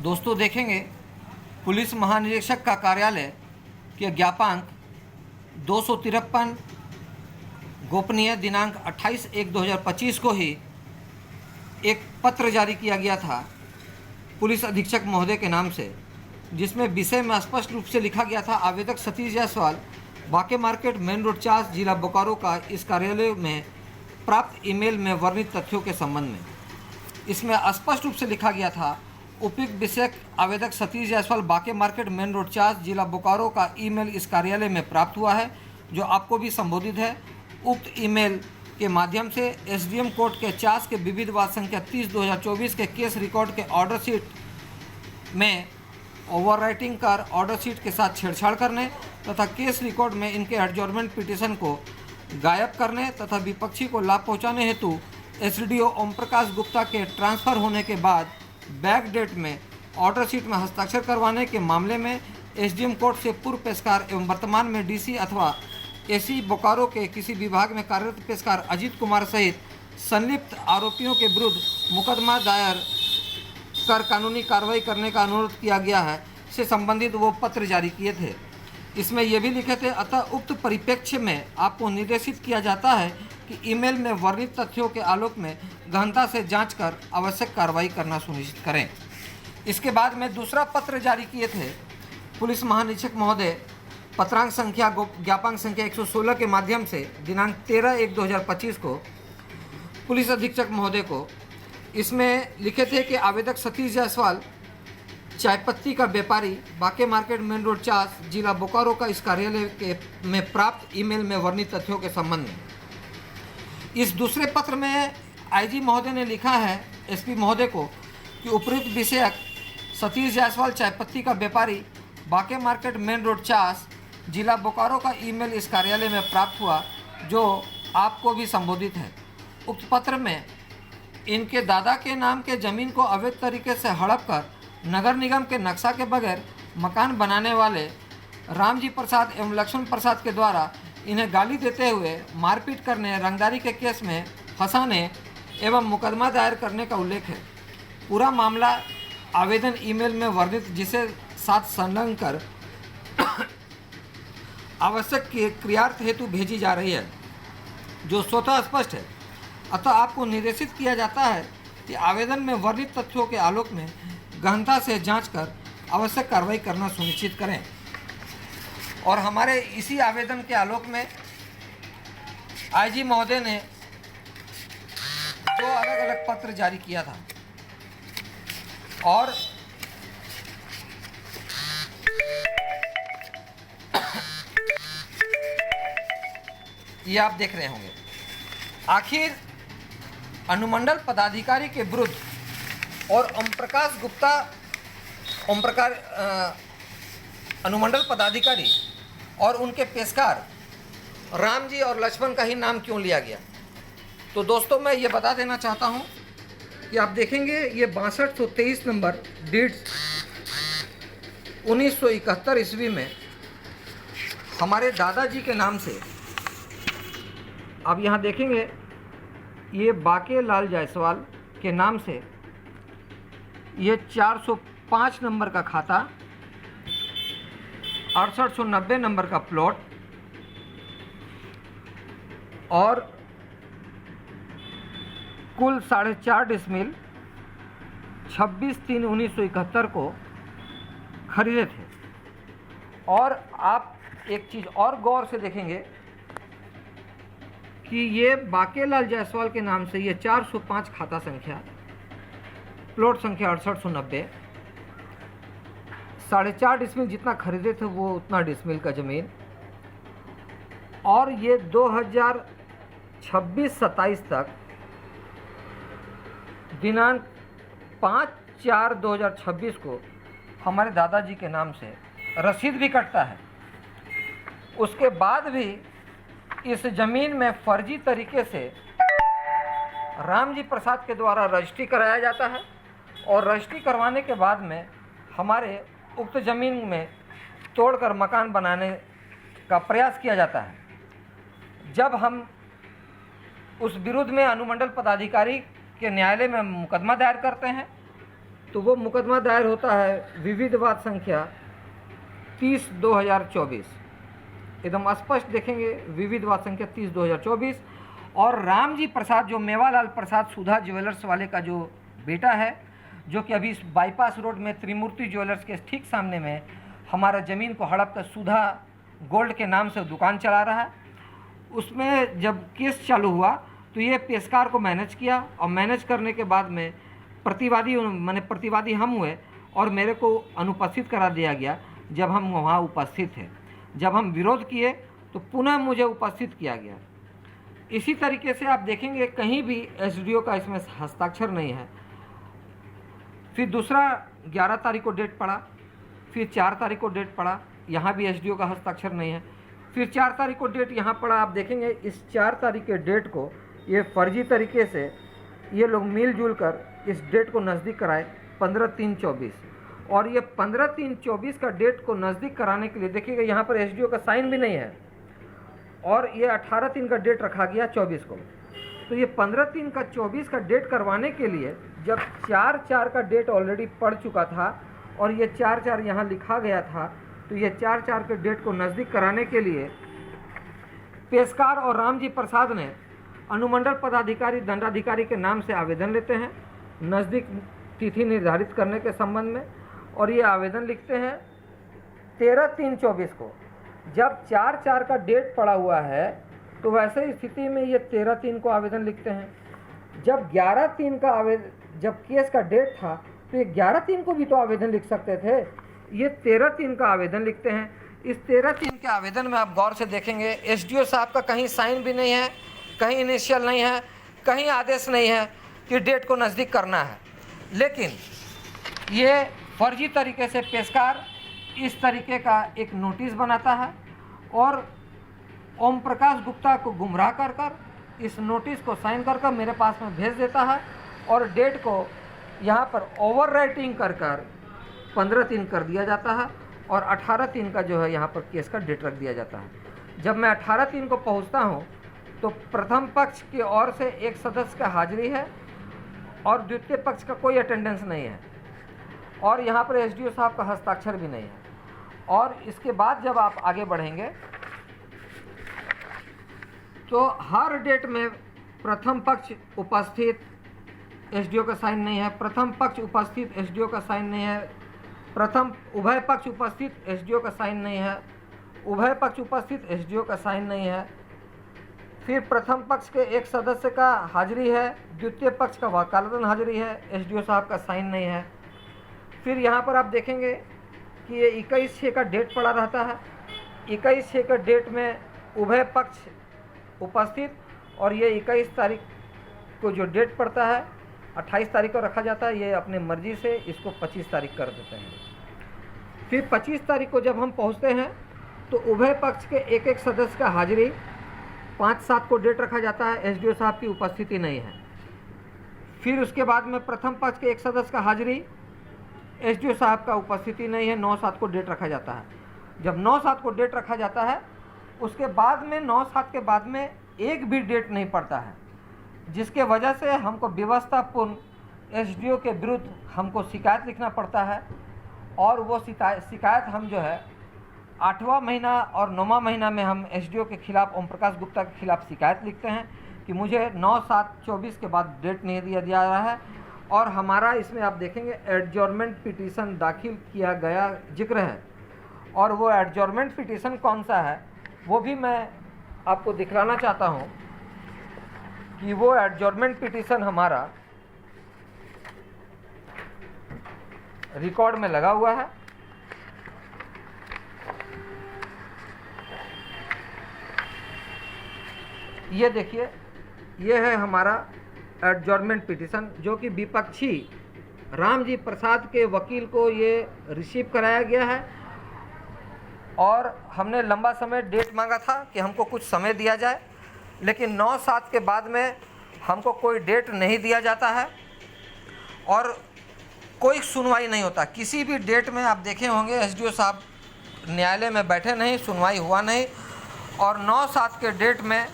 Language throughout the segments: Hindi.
दोस्तों देखेंगे पुलिस महानिरीक्षक का कार्यालय के ज्ञापांक 253 गोपनीय दिनांक 28/1/2025 को ही एक पत्र जारी किया गया था पुलिस अधीक्षक महोदय के नाम से, जिसमें विषय में स्पष्ट रूप से लिखा गया था आवेदक सतीश जायसवाल बाके मार्केट मेन रोड चास जिला बोकारो का इस कार्यालय में प्राप्त ईमेल में वर्णित तथ्यों के संबंध में। इसमें स्पष्ट रूप से लिखा गया था उपयुक्त विषयक आवेदक सतीश जायसवाल बाके मार्केट मेन रोड चास जिला बोकारो का ईमेल इस कार्यालय में प्राप्त हुआ है, जो आपको भी संबोधित है। उक्त ईमेल के माध्यम से एसडीएम कोर्ट के चास के विविध वाद संख्या 30/2024 के केस रिकॉर्ड के ऑर्डर शीट में ओवरराइटिंग कर ऑर्डर शीट के साथ छेड़छाड़ करने तथा केस रिकॉर्ड में इनके एडजॉर्नमेंट पिटीशन को गायब करने तथा विपक्षी को लाभ पहुंचाने हेतु एसडीओ ओम प्रकाश गुप्ता के ट्रांसफर होने के बाद बैक डेट में ऑर्डर शीट में हस्ताक्षर करवाने के मामले में एसडीएम कोर्ट से पूर्व पेशकार एवं वर्तमान में डीसी अथवा एसी बोकारो के किसी विभाग में कार्यरत पेशकार अजीत कुमार सहित संलिप्त आरोपियों के विरुद्ध मुकदमा दायर कर कानूनी कार्रवाई करने का अनुरोध किया गया है से संबंधित वो पत्र जारी किए थे। इसमें यह भी लिखे थे, अतः उक्त परिप्रेक्ष्य में आपको निर्देशित किया जाता है कि ईमेल में वर्णित तथ्यों के आलोक में गहनता से जांच कर आवश्यक कार्रवाई करना सुनिश्चित करें। इसके बाद में दूसरा पत्र जारी किए थे पुलिस महानिरीक्षक महोदय पत्रांक संख्या ज्ञापांक संख्या 116 के माध्यम से दिनांक 13/1/2025 को पुलिस अधीक्षक महोदय को। इसमें लिखे थे कि आवेदक सतीश जायसवाल चाय पत्ती का व्यापारी बाके मार्केट मेन रोड चास जिला बोकारो का इस कार्यालय के में प्राप्त ईमेल में वर्णित तथ्यों के संबंध में। इस दूसरे पत्र में आईजी महोदय ने लिखा है एसपी महोदय को कि उपयुक्त विषयक सतीश जायसवाल चाय पत्ती का व्यापारी बाके मार्केट मेन रोड चास जिला बोकारो का ईमेल इस कार्यालय में प्राप्त हुआ, जो आपको भी संबोधित है। उक्त पत्र में इनके दादा के नाम के ज़मीन को अवैध तरीके से हड़प कर नगर निगम के नक्शा के बगैर मकान बनाने वाले रामजी प्रसाद एवं लक्ष्मण प्रसाद के द्वारा इन्हें गाली देते हुए मारपीट करने, रंगदारी के केस में फंसाने एवं मुकदमा दायर करने का उल्लेख है। पूरा मामला आवेदन ईमेल में वर्णित जिसे साथ संलग्न कर आवश्यक क्रियार्थ हेतु भेजी जा रही है, जो स्वतः स्पष्ट है। अतः आपको निर्देशित किया जाता है कि आवेदन में वर्णित तथ्यों के आलोक में गहनता से जांच कर आवश्यक कार्रवाई करना सुनिश्चित करें। और हमारे इसी आवेदन के आलोक में आईजी महोदय ने 2 अलग-अलग पत्र जारी किया था और ये आप देख रहे होंगे। आखिर अनुमंडल पदाधिकारी के विरुद्ध और अनुमंडल पदाधिकारी और उनके पेशकार राम जी और लक्ष्मण का ही नाम क्यों लिया गया? तो दोस्तों मैं ये बता देना चाहता हूँ कि आप देखेंगे ये 6223 नंबर डीड्स 1971 ईस्वी में हमारे दादाजी के नाम से, आप यहाँ देखेंगे ये बाके लाल जायसवाल के नाम से ये 405 नंबर का खाता, 6890 नंबर का प्लॉट और कुल 4.5 डिसमिल 26/3/1971 को खरीदे थे। और आप एक चीज़ और गौर से देखेंगे कि ये बाकेलाल जायसवाल के नाम से ये 405 खाता संख्या, प्लॉट संख्या 6890, 4.5 डिसमिल जितना खरीदे थे वो उतना डिसमिल का ज़मीन, और ये 2026-27 तक दिनांक 5/4/2026 को हमारे दादाजी के नाम से रसीद भी कटता है। उसके बाद भी इस ज़मीन में फर्जी तरीके से रामजी प्रसाद के द्वारा रजिस्ट्री कराया जाता है और रजिस्ट्री करवाने के बाद में हमारे उक्त ज़मीन में तोड़कर मकान बनाने का प्रयास किया जाता है। जब हम उस विरुद्ध में अनुमंडल पदाधिकारी के न्यायालय में मुकदमा दायर करते हैं तो वो मुकदमा दायर होता है विविधवाद संख्या 30/2024। एकदम स्पष्ट देखेंगे, विविधवाद संख्या 30/2024। और रामजी प्रसाद, जो मेवालाल प्रसाद सुधा ज्वेलर्स वाले का जो बेटा है, जो कि अभी इस बाईपास रोड में त्रिमूर्ति ज्वेलर्स के ठीक सामने में हमारा ज़मीन को हड़प कर सुधा गोल्ड के नाम से दुकान चला रहा है, उसमें जब केस चालू हुआ तो ये पेशकार को मैनेज किया, और मैनेज करने के बाद में प्रतिवादी हम हुए और मेरे को अनुपस्थित करा दिया गया जब हम वहाँ उपस्थित थे। जब हम विरोध किए तो पुनः मुझे उपस्थित किया गया। इसी तरीके से आप देखेंगे कहीं भी एसडीओ का इसमें हस्ताक्षर नहीं है। फिर दूसरा 11 तारीख को डेट पड़ा, फिर 4 तारीख को डेट पड़ा, यहाँ भी एसडीओ का हस्ताक्षर नहीं है। फिर 4 तारीख को डेट यहाँ पड़ा। आप देखेंगे इस 4 तारीख के डेट को ये फर्जी तरीके से ये लोग मिलजुल कर इस डेट को नज़दीक कराए 15/3/24। और ये 15/3/24 का डेट को नज़दीक कराने के लिए देखिएगा यहाँ पर एसडीओ का साइन भी नहीं है, और ये 18/3 का डेट रखा गया 24 को। तो ये 15/3/24 का डेट करवाने के लिए जब 4/4 का डेट ऑलरेडी पड़ चुका था और ये 4/4 यहाँ लिखा गया था, तो ये 4/4 के डेट को नज़दीक कराने के लिए पेशकार और रामजी प्रसाद ने अनुमंडल पदाधिकारी दंडाधिकारी के नाम से आवेदन लेते हैं नज़दीक तिथि निर्धारित करने के संबंध में, और ये आवेदन लिखते हैं 13/3/24 को। जब 4/4 का डेट पड़ा हुआ है तो वैसे स्थिति में ये 13/3 को आवेदन लिखते हैं। जब 11/3 का जब केस का डेट था तो ये 11/3 को भी तो आवेदन लिख सकते थे, ये 13/3 का आवेदन लिखते हैं। इस 13/3 के आवेदन में आप गौर से देखेंगे एसडीओ साहब का कहीं साइन भी नहीं है, कहीं इनिशियल नहीं है, कहीं आदेश नहीं है कि डेट को नज़दीक करना है। लेकिन ये फर्जी तरीके से पेशकार इस तरीके का एक नोटिस बनाता है और ओम प्रकाश गुप्ता को गुमराह कर इस नोटिस को साइन कर मेरे पास में भेज देता है, और डेट को यहाँ पर ओवर राइटिंग कर 15/3 कर दिया जाता है, और 18/3 का जो है यहाँ पर केस का डेट रख दिया जाता है। जब मैं 18/3 को पहुँचता हूँ तो प्रथम पक्ष की ओर से एक सदस्य का हाजिरी है और द्वितीय पक्ष का कोई अटेंडेंस नहीं है, और यहाँ पर एसडीओ साहब का हस्ताक्षर भी नहीं है। और इसके बाद जब आप आगे बढ़ेंगे तो हर डेट में प्रथम पक्ष उपस्थित, एसडीओ का साइन नहीं है, प्रथम पक्ष उपस्थित, एसडीओ का साइन नहीं है, प्रथम उभय पक्ष उपस्थित, एसडीओ का साइन नहीं है, उभय पक्ष उपस्थित, एसडीओ का साइन नहीं है। फिर प्रथम पक्ष के एक सदस्य का हाजिरी है, द्वितीय पक्ष का वकालतन हाजिरी है, एसडीओ साहब का साइन नहीं है। फिर यहाँ पर आप देखेंगे कि ये 21/6 का डेट पड़ा रहता है। 21/6 का डेट में उभय पक्ष उपस्थित, और ये 21 तारीख को जो डेट पड़ता है 28 तारीख को रखा जाता है, ये अपने मर्जी से इसको 25 तारीख कर देते हैं। फिर 25 तारीख को जब हम पहुँचते हैं तो उभय पक्ष के एक एक सदस्य का हाजिरी 5/7 को डेट रखा जाता है, एसडीओ साहब की उपस्थिति नहीं है। फिर उसके बाद में प्रथम पक्ष के एक सदस्य का हाजिरी, एसडीओ साहब का उपस्थिति नहीं है, 9/7 को डेट रखा जाता है। जब 9/7 को डेट रखा जाता है उसके बाद में 9/7 के बाद में एक भी डेट नहीं पड़ता है, जिसके वजह से हमको व्यवस्थापूर्ण एसडीओ के विरुद्ध हमको शिकायत लिखना पड़ता है। और वो शिकायत हम जो है 8वां महीना और 9वां महीना में हम एसडीओ के खिलाफ, ओम प्रकाश गुप्ता के खिलाफ शिकायत लिखते हैं कि मुझे 9/7/24 के बाद डेट नहीं दिया जा रहा है। और हमारा इसमें आप देखेंगे एडजॉर्नमेंट पिटीशन दाखिल किया गया जिक्र है, और वो एडजॉर्नमेंट पिटीशन कौन सा है वो भी मैं आपको दिखलाना चाहता हूँ कि वो एडजॉर्नमेंट पिटीशन हमारा रिकॉर्ड में लगा हुआ है। ये देखिए, ये है हमारा एडजॉर्नमेंट पिटीशन, जो कि विपक्षी रामजी प्रसाद के वकील को ये रिसीव कराया गया है। और हमने लंबा समय डेट मांगा था कि हमको कुछ समय दिया जाए, लेकिन 9/7 के बाद में हमको कोई डेट नहीं दिया जाता है और कोई सुनवाई नहीं होता। किसी भी डेट में आप देखे होंगे एसडीओ साहब न्यायालय में बैठे नहीं, सुनवाई हुआ नहीं। और 9/7 के डेट में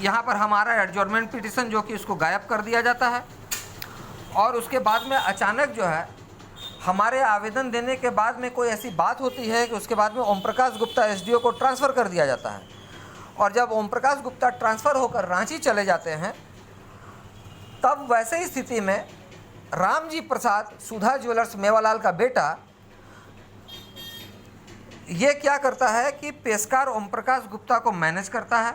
यहाँ पर हमारा एडजॉर्नमेंट पिटीशन जो कि उसको गायब कर दिया जाता है। और उसके बाद में अचानक जो है हमारे आवेदन देने के बाद में कोई ऐसी बात होती है कि उसके बाद में ओम प्रकाश गुप्ता एसडीओ को ट्रांसफ़र कर दिया जाता है। और जब ओम प्रकाश गुप्ता ट्रांसफ़र होकर रांची चले जाते हैं, तब वैसे ही स्थिति में रामजी प्रसाद सुधा ज्वेलर्स मेवालाल का बेटा ये क्या करता है कि पेशकार ओम प्रकाश गुप्ता को मैनेज करता है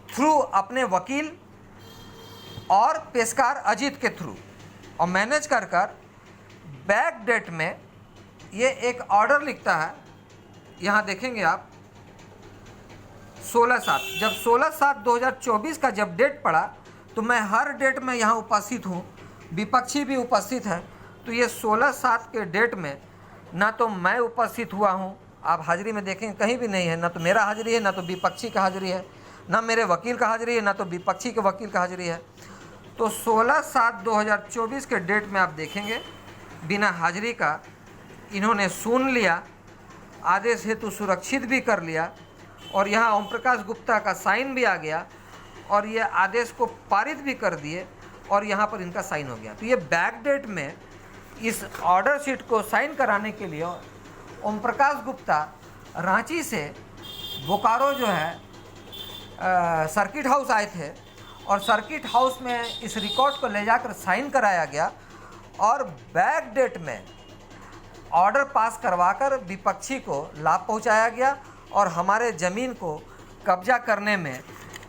थ्रू अपने वकील और पेशकार अजीत के थ्रू, और मैनेज कर बैक डेट में ये एक ऑर्डर लिखता है। यहाँ देखेंगे आप 16/7, जब 16/7/2024 का जब डेट पड़ा तो मैं हर डेट में यहाँ उपस्थित हूँ, विपक्षी भी उपस्थित है। तो ये 16/7 के डेट में ना तो मैं उपस्थित हुआ हूँ, आप हाजिरी में देखेंगे कहीं भी नहीं है, ना तो मेरा हाजिरी है, ना तो विपक्षी का हाजिरी है, ना मेरे वकील का हाजिरी है, ना तो विपक्षी के वकील का हाजिरी है। तो 16/7/2024 के डेट में आप देखेंगे बिना हाजिरी का इन्होंने सुन लिया, आदेश हेतु सुरक्षित भी कर लिया, और यहाँ ओम प्रकाश गुप्ता का साइन भी आ गया, और ये आदेश को पारित भी कर दिए, और यहाँ पर इनका साइन हो गया। तो ये बैक डेट में इस ऑर्डर शीट को साइन कराने के लिए ओम प्रकाश गुप्ता रांची से बोकारो जो है सर्किट हाउस आए थे, और सर्किट हाउस में इस रिकॉर्ड को ले जाकर साइन कराया गया, और बैक डेट में ऑर्डर पास करवाकर विपक्षी को लाभ पहुंचाया गया, और हमारे ज़मीन को कब्जा करने में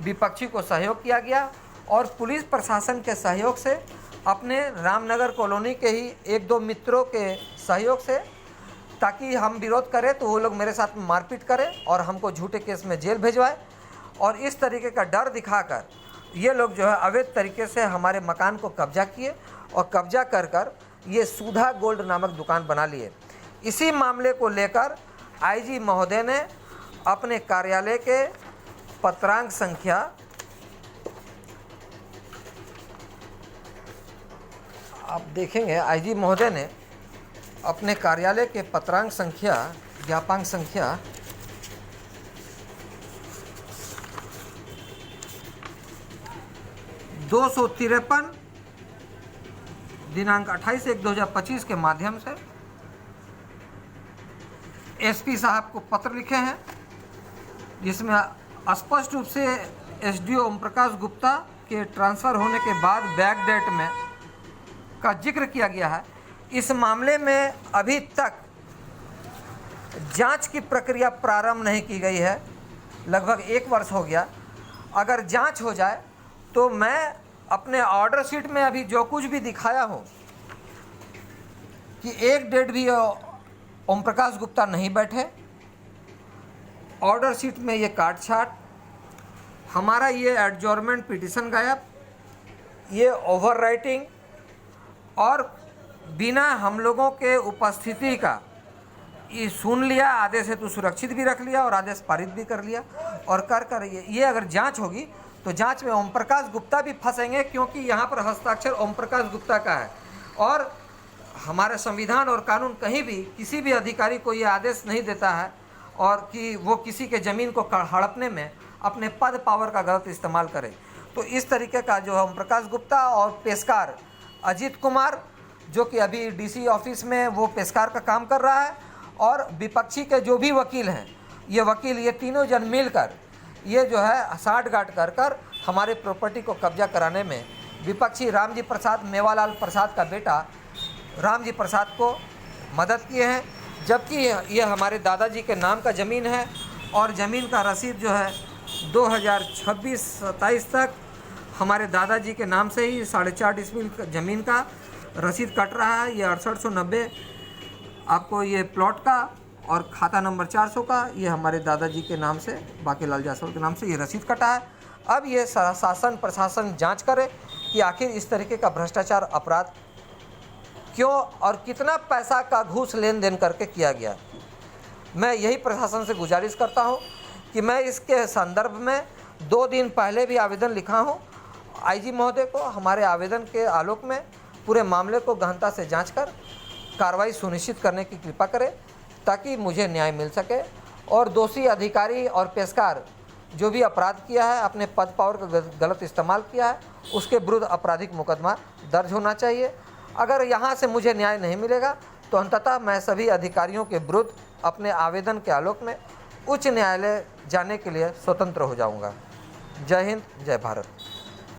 विपक्षी को सहयोग किया गया। और पुलिस प्रशासन के सहयोग से, अपने रामनगर कॉलोनी के ही 1-2 मित्रों के सहयोग से, ताकि हम विरोध करें तो वो लोग मेरे साथ मारपीट करें और हमको झूठे केस में जेल भिजवाए, और इस तरीके का डर दिखाकर ये लोग जो है अवैध तरीके से हमारे मकान को कब्जा किए, और कब्जा कर ये सुधा गोल्ड नामक दुकान बना लिए। इसी मामले को लेकर आईजी महोदय ने अपने कार्यालय के पत्रांक संख्या आप देखेंगे, आईजी महोदय ने अपने कार्यालय के पत्रांक संख्या, ज्ञापांक संख्या 253 दिनांक 28/1/2025 के माध्यम से एसपी साहब को पत्र लिखे हैं, जिसमें स्पष्ट रूप से एसडीओ ओम प्रकाश गुप्ता के ट्रांसफ़र होने के बाद बैक डेट में का जिक्र किया गया है। इस मामले में अभी तक जांच की प्रक्रिया प्रारंभ नहीं की गई है, लगभग 1 वर्ष हो गया। अगर जांच हो जाए तो मैं अपने ऑर्डर शीट में अभी जो कुछ भी दिखाया हूँ कि एक डेट भी ओम प्रकाश गुप्ता नहीं बैठे, ऑर्डर शीट में ये काट छाट, हमारा ये एडजॉर्नमेंट पिटीशन गायब, ये ओवर राइटिंग, और बिना हम लोगों के उपस्थिति का ये सुन लिया, आदेश हेतु सुरक्षित भी रख लिया और आदेश पारित भी कर लिया। और कर ये अगर जांच होगी तो जांच में ओम प्रकाश गुप्ता भी फंसेंगे, क्योंकि यहाँ पर हस्ताक्षर ओम प्रकाश गुप्ता का है, और हमारे संविधान और कानून कहीं भी किसी भी अधिकारी को ये आदेश नहीं देता है और कि वो किसी के ज़मीन को हड़पने में अपने पद पावर का गलत इस्तेमाल करे। तो इस तरीके का जो ओम प्रकाश गुप्ता और पेशकार अजीत कुमार, जो कि अभी डीसी ऑफिस में वो पेशकार का काम कर रहा है, और विपक्षी के जो भी वकील हैं, ये वकील, ये तीनों जन मिलकर ये जो है साठगांठ कर हमारे प्रॉपर्टी को कब्जा कराने में विपक्षी रामजी प्रसाद मेवालाल प्रसाद का बेटा रामजी प्रसाद को मदद किए हैं। जबकि ये हमारे दादाजी के नाम का ज़मीन है, और ज़मीन का रसीद जो है 2026-27 तक हमारे दादाजी के नाम से ही 4.5 डिसमिल ज़मीन का रसीद कट रहा है। ये 6890 आपको ये प्लॉट का, और खाता नंबर 400 का ये हमारे दादाजी के नाम से, बाकीलाल जायसवाल के नाम से ये रसीद कटा है। अब ये शासन प्रशासन जांच करे कि आखिर इस तरीके का भ्रष्टाचार अपराध क्यों और कितना पैसा का घूस लेन देन करके किया गया। मैं यही प्रशासन से गुजारिश करता हूं कि मैं इसके संदर्भ में 2 दिन पहले भी आवेदन लिखा हूं आईजी महोदय को। हमारे आवेदन के आलोक में पूरे मामले को गहनता से जांच कर कार्रवाई सुनिश्चित करने की कृपा करें, ताकि मुझे न्याय मिल सके और दोषी अधिकारी और पेशकार जो भी अपराध किया है, अपने पद पावर का गलत इस्तेमाल किया है, उसके विरुद्ध आपराधिक मुकदमा दर्ज होना चाहिए। अगर यहाँ से मुझे न्याय नहीं मिलेगा तो अंततः मैं सभी अधिकारियों के विरुद्ध अपने आवेदन के आलोक में उच्च न्यायालय जाने के लिए स्वतंत्र हो जाऊँगा। जय हिंद, जय भारत।